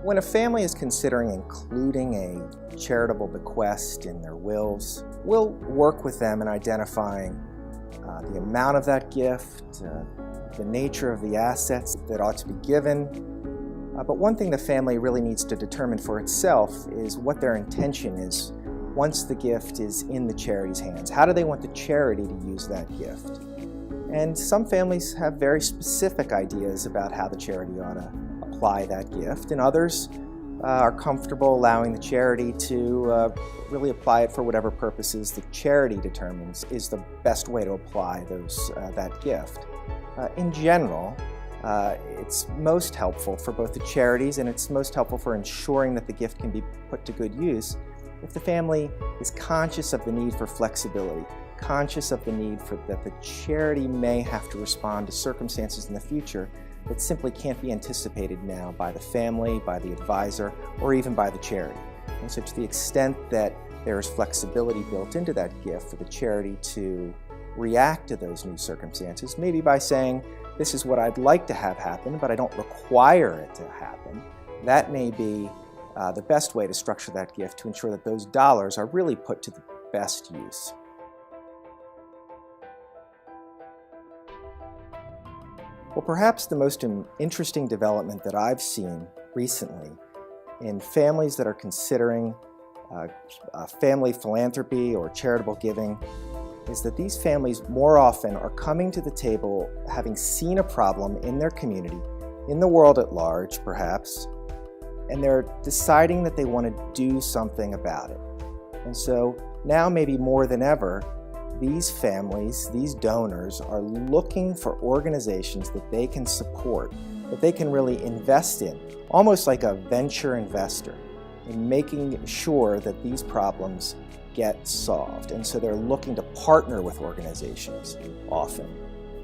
When a family is considering including a charitable bequest in their wills, we'll work with them in identifying the amount of that gift, the nature of the assets that ought to be given. But one thing the family really needs to determine for itself is what their intention is once the gift is in the charity's hands. How do they want the charity to use that gift? And some families have very specific ideas about how the charity ought to apply that gift, and others are comfortable allowing the charity to really apply it for whatever purposes the charity determines is the best way to apply that gift. In general, it's most helpful for both the charities, and it's most helpful for ensuring that the gift can be put to good use if the family is conscious of the need for flexibility, conscious of the need that the charity may have to respond to circumstances in the future that simply can't be anticipated now by the family, by the advisor, or even by the charity. And so to the extent that there is flexibility built into that gift for the charity to react to those new circumstances, maybe by saying, this is what I'd like to have happen, but I don't require it to happen, that may be the best way to structure that gift to ensure that those dollars are really put to the best use. Well, perhaps the most interesting development that I've seen recently in families that are considering family philanthropy or charitable giving is that these families more often are coming to the table having seen a problem in their community, in the world at large perhaps, and they're deciding that they want to do something about it. And so now maybe more than ever, these families, these donors, are looking for organizations that they can support, that they can really invest in, almost like a venture investor, in making sure that these problems get solved. And so they're looking to partner with organizations often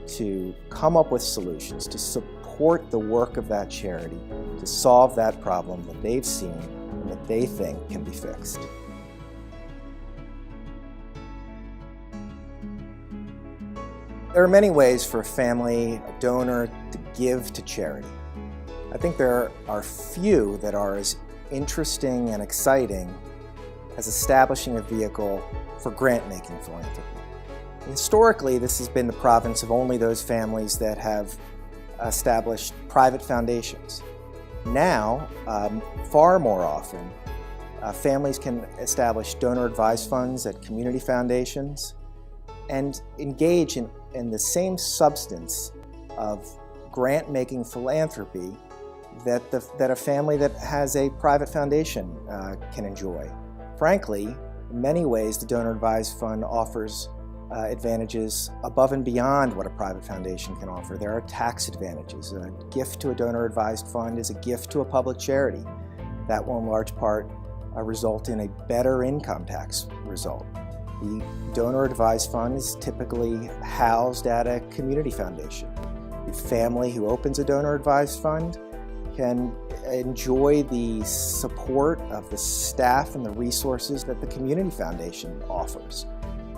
to come up with solutions, to support the work of that charity, to solve that problem that they've seen and that they think can be fixed. There are many ways for a family, a donor, to give to charity. I think there are few that are as interesting and exciting as establishing a vehicle for grant-making philanthropy. Historically, this has been the province of only those families that have established private foundations. Now, far more often, families can establish donor-advised funds at community foundations and engage in the same substance of grant-making philanthropy that a family that has a private foundation can enjoy. Frankly, in many ways, the donor-advised fund offers advantages above and beyond what a private foundation can offer. There are tax advantages. A gift to a donor-advised fund is a gift to a public charity. That will in large part result in a better income tax result. The donor-advised fund is typically housed at a community foundation. The family who opens a donor-advised fund can enjoy the support of the staff and the resources that the community foundation offers.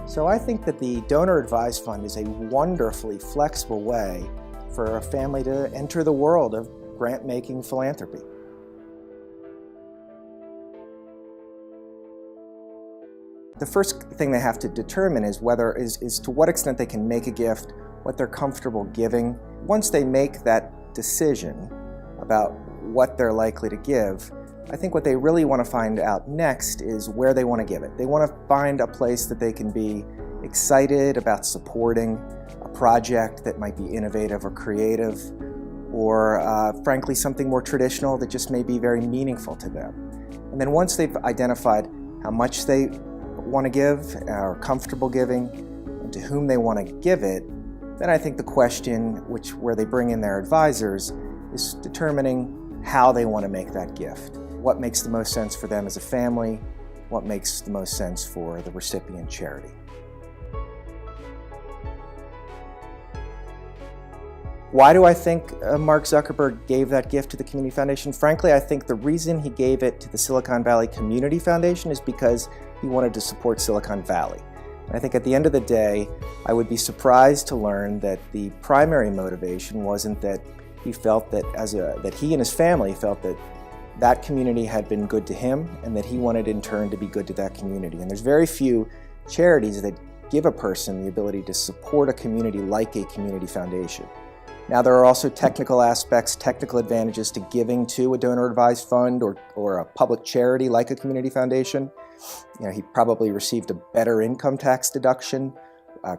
So I think that the donor-advised fund is a wonderfully flexible way for a family to enter the world of grant-making philanthropy. The first thing they have to determine is to what extent they can make a gift, what they're comfortable giving. Once they make that decision about what they're likely to give, I think what they really want to find out next is where they want to give it. They want to find a place that they can be excited about supporting a project that might be innovative or creative, or frankly something more traditional that just may be very meaningful to them. And then once they've identified how much they want to give, are comfortable giving, and to whom they want to give it, then I think the question where they bring in their advisors is determining how they want to make that gift. What makes the most sense for them as a family? What makes the most sense for the recipient charity? Why do I think Mark Zuckerberg gave that gift to the Community Foundation? Frankly, I think the reason he gave it to the Silicon Valley Community Foundation is because he wanted to support Silicon Valley. And I think at the end of the day, I would be surprised to learn that the primary motivation wasn't that he felt that he and his family felt that that community had been good to him and that he wanted in turn to be good to that community. And there's very few charities that give a person the ability to support a community like a community foundation. Now, there are also technical aspects, technical advantages to giving to a donor-advised fund or a public charity like a community foundation. He probably received a better income tax deduction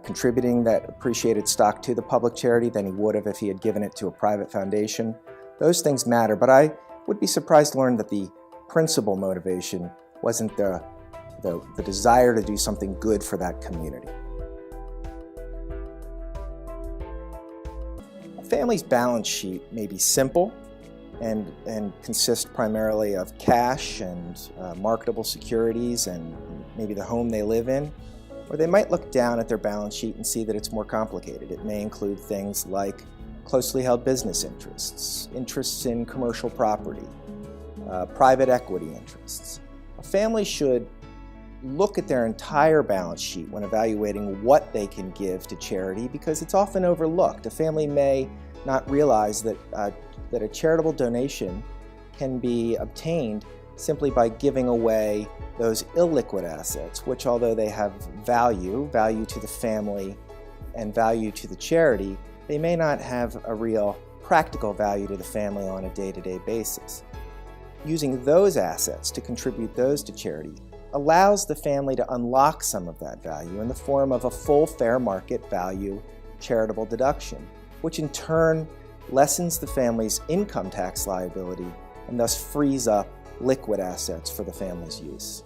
contributing that appreciated stock to the public charity than he would have if he had given it to a private foundation. Those things matter, but I would be surprised to learn that the principal motivation wasn't the desire to do something good for that community. A family's balance sheet may be simple and consist primarily of cash and marketable securities and maybe the home they live in, or they might look down at their balance sheet and see that it's more complicated. It may include things like closely held business interests, interests in commercial property, private equity interests. A family should look at their entire balance sheet when evaluating what they can give to charity because it's often overlooked. A family may not realize that a charitable donation can be obtained simply by giving away those illiquid assets, which although they have value to the family and value to the charity, they may not have a real practical value to the family on a day-to-day basis. Using those assets to contribute those to charity allows the family to unlock some of that value in the form of a full fair market value charitable deduction, which in turn lessens the family's income tax liability and thus frees up liquid assets for the family's use.